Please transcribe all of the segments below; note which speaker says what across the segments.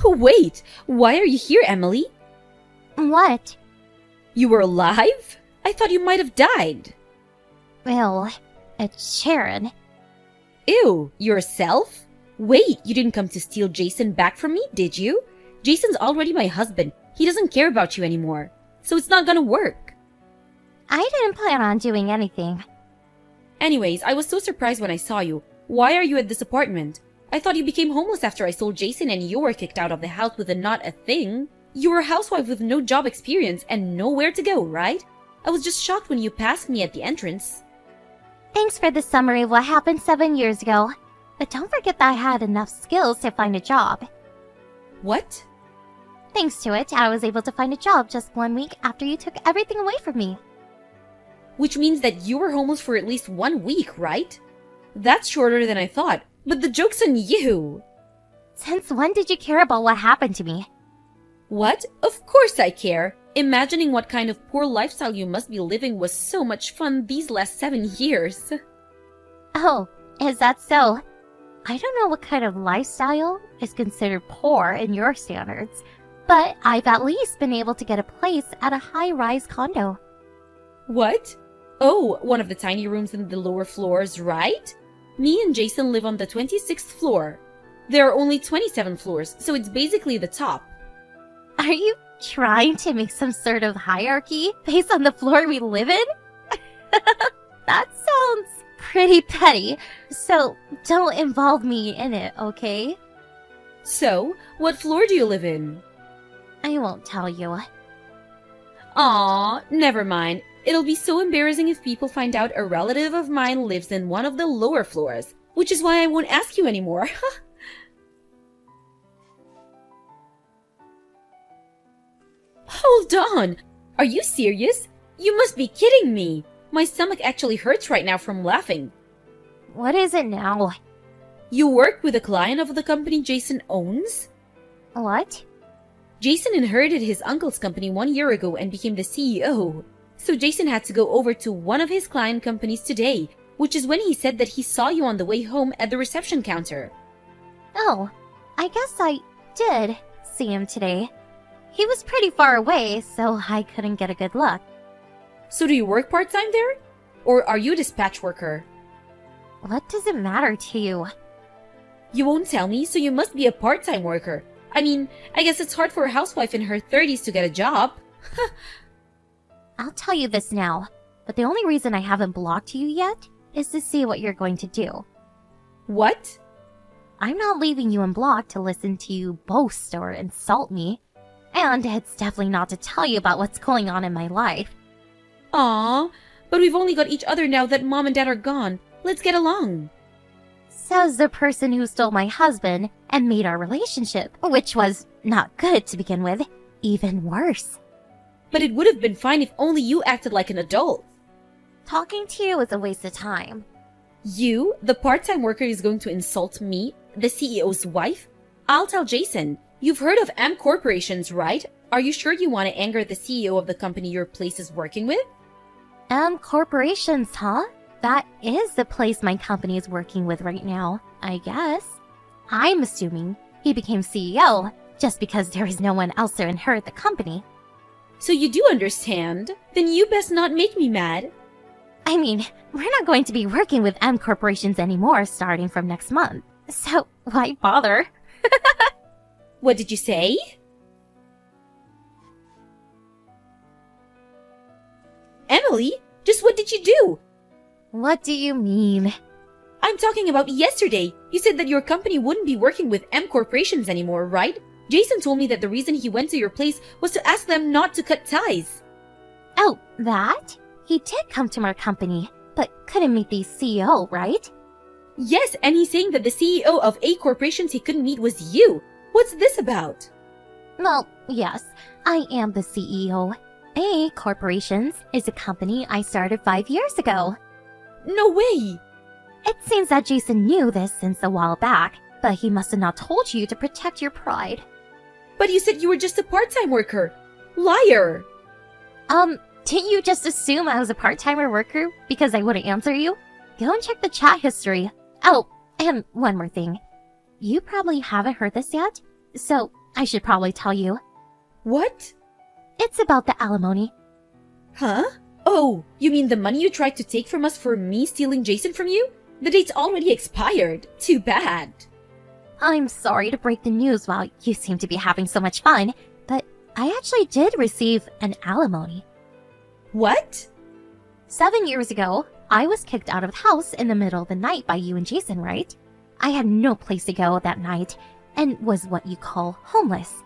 Speaker 1: Oh, wait! Why are you here, Emily?
Speaker 2: What?
Speaker 1: You were alive? I thought you might have died.
Speaker 2: Well, it's Sharon.
Speaker 1: Ew, yourself? Wait, you didn't come to steal Jason back from me, did you? Jason's already my husband. He doesn't care about you anymore. So it's not gonna work.
Speaker 2: I didn't plan on doing anything.
Speaker 1: Anyways, I was so surprised when I saw you. Why are you at this apartment? I thought you became homeless after I sold Jason and you were kicked out of the house with a not a thing. You were a housewife with no job experience and nowhere to go, right? I was just shocked when you passed me at the entrance.
Speaker 2: Thanks for the summary of what happened 7 years ago. But don't forget that I had enough skills to find a job.
Speaker 1: What?
Speaker 2: Thanks to it, I was able to find a job just 1 week after you took everything away from me.
Speaker 1: Which means that you were homeless for at least 1 week, right? That's shorter than I thought, but the joke's on you!
Speaker 2: Since when did you care about what happened to me?
Speaker 1: What? Of course I care! Imagining what kind of poor lifestyle you must be living was so much fun these last 7 years.
Speaker 2: Oh, is that so? I don't know what kind of lifestyle is considered poor in your standards, but I've at least been able to get a place at a high-rise condo.
Speaker 1: What? Oh, one of the tiny rooms in the lower floors, right? Me and Jason live on the 26th floor. There are only 27 floors, so it's basically the top.
Speaker 2: Are you trying to make some sort of hierarchy based on the floor we live in? That sounds pretty petty, so don't involve me in it, okay?
Speaker 1: So, what floor do you live in?
Speaker 2: I won't tell you.
Speaker 1: Aw, never mind. It'll be so embarrassing if people find out a relative of mine lives in one of the lower floors, which is why I won't ask you anymore. Hold on! Are you serious? You must be kidding me! My stomach actually hurts right now from laughing.
Speaker 2: What is it now?
Speaker 1: You work with a client of the company Jason owns?
Speaker 2: What?
Speaker 1: Jason inherited his uncle's company 1 year ago and became the CEO. So Jason had to go over to one of his client companies today, which is when he said that he saw you on the way home at the reception counter.
Speaker 2: Oh, I guess I did see him today. He was pretty far away, so I couldn't get a good look.
Speaker 1: So do you work part-time there? Or are you a dispatch worker?
Speaker 2: What does it matter to you?
Speaker 1: You won't tell me, so you must be a part-time worker. I mean, I guess it's hard for a housewife in her 30s to get a job.
Speaker 2: I'll tell you this now, but the only reason I haven't blocked you yet is to see what you're going to do.
Speaker 1: What?
Speaker 2: I'm not leaving you unblocked to listen to you boast or insult me. And it's definitely not to tell you about what's going on in my life.
Speaker 1: Aww, but we've only got each other now that Mom and Dad are gone. Let's get along.
Speaker 2: Says the person who stole my husband and made our relationship, which was not good to begin with, even worse.
Speaker 1: But it would have been fine if only you acted like an adult.
Speaker 2: Talking to you is a waste of time.
Speaker 1: You, the part-time worker, is going to insult me, the CEO's wife? I'll tell Jason. You've heard of M Corporations, right? Are you sure you want to anger the CEO of the company your place is working with?
Speaker 2: M Corporations, huh? That is the place my company is working with right now, I guess. I'm assuming he became CEO just because there is no one else to inherit the company.
Speaker 1: So you do understand? Then you best not make me mad.
Speaker 2: I mean, we're not going to be working with M Corporations anymore starting from next month. So why bother?
Speaker 1: What did you say? Emily, just what did you do?
Speaker 2: What do you mean?
Speaker 1: I'm talking about yesterday. You said that your company wouldn't be working with M Corporations anymore, right? Jason told me that the reason he went to your place was to ask them not to cut ties.
Speaker 2: Oh, that? He did come to our company, but couldn't meet the CEO, right?
Speaker 1: Yes, and he's saying that the CEO of A Corporations he couldn't meet was you. What's this about?
Speaker 2: Well, yes, I am the CEO. A Corporations is a company I started 5 years ago.
Speaker 1: No way!
Speaker 2: It seems that Jason knew this since a while back, but he must have not told you to protect your pride.
Speaker 1: But you said you were just a part-time worker. Liar!
Speaker 2: Didn't you just assume I was a part-timer worker because I wouldn't answer you? Go and check the chat history. Oh, and one more thing. You probably haven't heard this yet, so I should probably tell you.
Speaker 1: What?
Speaker 2: It's about the alimony.
Speaker 1: Huh? Oh, you mean the money you tried to take from us for me stealing Jason from you? The date's already expired. Too bad.
Speaker 2: I'm sorry to break the news while you seem to be having so much fun, but I actually did receive an alimony.
Speaker 1: What?
Speaker 2: 7 years ago, I was kicked out of the house in the middle of the night by you and Jason, right? I had no place to go that night and was what you call homeless.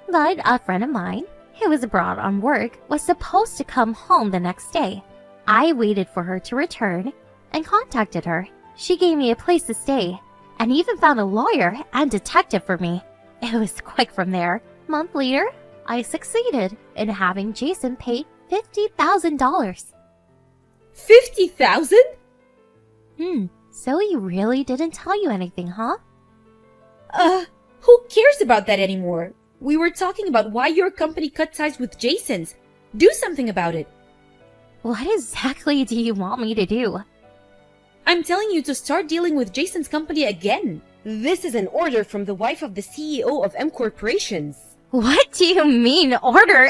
Speaker 2: But a friend of mine, who was abroad on work, was supposed to come home the next day. I waited for her to return and contacted her. She gave me a place to stay and even found a lawyer and detective for me. It was quick from there. A month later, I succeeded in having Jason pay $50,000.
Speaker 1: 50,000?
Speaker 2: So he really didn't tell you anything, huh?
Speaker 1: Who cares about that anymore? We were talking about why your company cut ties with Jason's. Do something about it.
Speaker 2: What exactly do you want me to do?
Speaker 1: I'm telling you to start dealing with Jason's company again. This is an order from the wife of the CEO of M Corporations.
Speaker 2: What do you mean, order?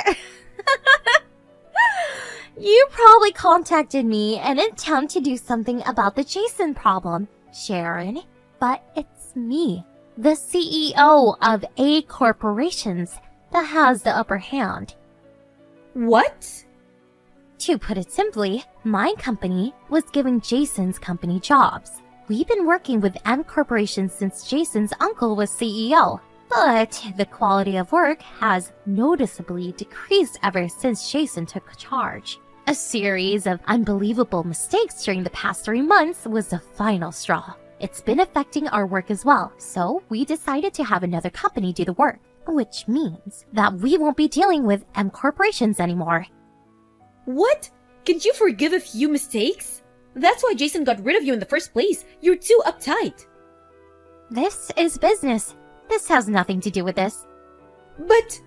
Speaker 2: You probably contacted me in an attempt to do something about the Jason problem, Sharon. But it's me, the CEO of A Corporations, that has the upper hand.
Speaker 1: What?
Speaker 2: To put it simply, my company was giving Jason's company jobs. We've been working with M Corporations since Jason's uncle was CEO, but the quality of work has noticeably decreased ever since Jason took charge. A series of unbelievable mistakes during the past 3 months was the final straw. It's been affecting our work as well, so we decided to have another company do the work, which means that we won't be dealing with M Corporations anymore.
Speaker 1: What? Can't you forgive a few mistakes? That's why Jason got rid of you in the first place. You're too uptight.
Speaker 2: This is business. This has nothing to do with this.
Speaker 1: But...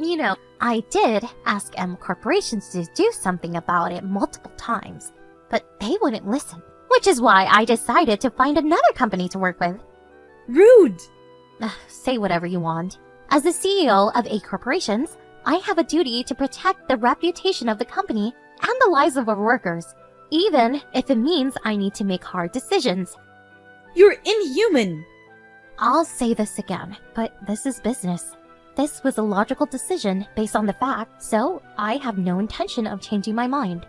Speaker 2: You know, I did ask M Corporations to do something about it multiple times, but they wouldn't listen, which is why I decided to find another company to work with.
Speaker 1: Rude!
Speaker 2: Say whatever you want. As the CEO of A Corporations, I have a duty to protect the reputation of the company and the lives of our workers, even if it means I need to make hard decisions.
Speaker 1: You're inhuman!
Speaker 2: I'll say this again, but this is business. This was a logical decision based on the fact, so I have no intention of changing my mind.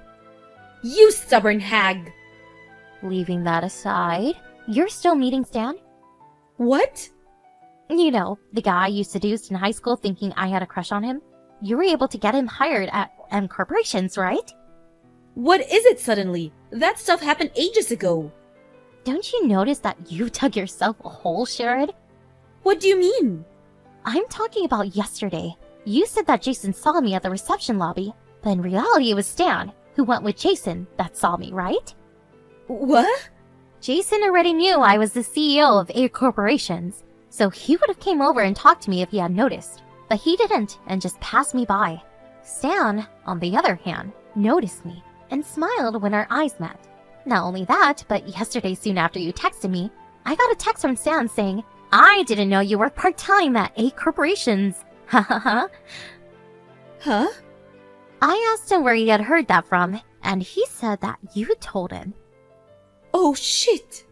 Speaker 1: You stubborn hag!
Speaker 2: Leaving that aside, you're still meeting Stan?
Speaker 1: What?
Speaker 2: You know, the guy you seduced in high school thinking I had a crush on him? You were able to get him hired at M Corporations, right?
Speaker 1: What is it suddenly? That stuff happened ages ago.
Speaker 2: Don't you notice that you dug yourself a hole, Sharon?
Speaker 1: What do you mean?
Speaker 2: I'm talking about yesterday. You said that Jason saw me at the reception lobby, but in reality it was Stan, who went with Jason, that saw me, right?
Speaker 1: What?
Speaker 2: Jason already knew I was the CEO of A Corporations, so he would have came over and talked to me if he had noticed. But he didn't and just passed me by. Stan, on the other hand, noticed me and smiled when our eyes met. Not only that, but yesterday soon after you texted me, I got a text from Stan saying, I didn't know you were part-time at A Corporations. Ha ha ha.
Speaker 1: Huh?
Speaker 2: I asked him where he had heard that from, and he said that you told him.
Speaker 1: Oh shit!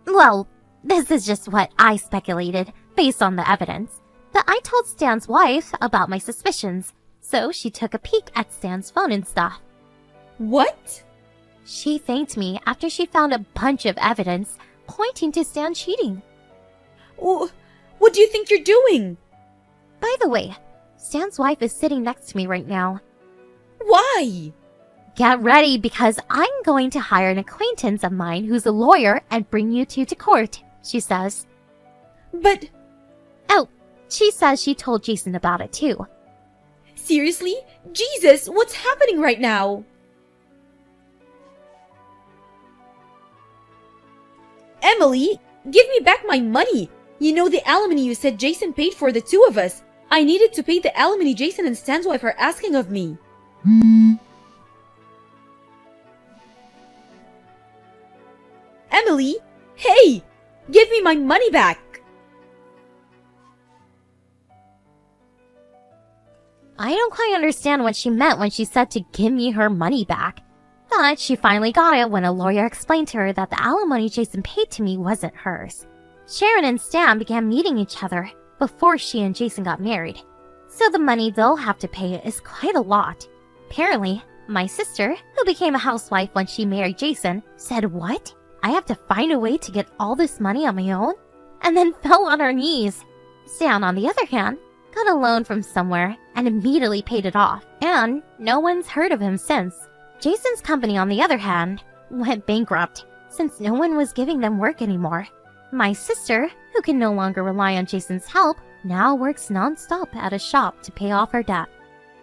Speaker 2: Well, this is just what I speculated, based on the evidence. But I told Stan's wife about my suspicions, so she took a peek at Stan's phone and stuff.
Speaker 1: What?
Speaker 2: She thanked me after she found a bunch of evidence pointing to Stan cheating.
Speaker 1: What do you think you're doing?
Speaker 2: By the way, Stan's wife is sitting next to me right now.
Speaker 1: Why?
Speaker 2: Get ready because I'm going to hire an acquaintance of mine who's a lawyer and bring you two to court, she says.
Speaker 1: But...
Speaker 2: Oh, she says she told Jason about it too.
Speaker 1: Seriously? Jesus, what's happening right now? Emily, give me back my money! You know the alimony you said Jason paid for the two of us. I needed to pay the alimony Jason and Stan's wife are asking of me. Emily, hey! Give me my money back!
Speaker 2: I don't quite understand what she meant when she said to give me her money back. But she finally got it when a lawyer explained to her that the alimony Jason paid to me wasn't hers. Sharon and Stan began meeting each other before she and Jason got married. So the money they'll have to pay is quite a lot. Apparently, my sister, who became a housewife when she married Jason, said, "What? I have to find a way to get all this money on my own?" And then fell on her knees. Stan, on the other hand, got a loan from somewhere and immediately paid it off, and no one's heard of him since. Jason's company, on the other hand, went bankrupt since no one was giving them work anymore. My sister, who can no longer rely on Jason's help, now works non-stop at a shop to pay off her debt.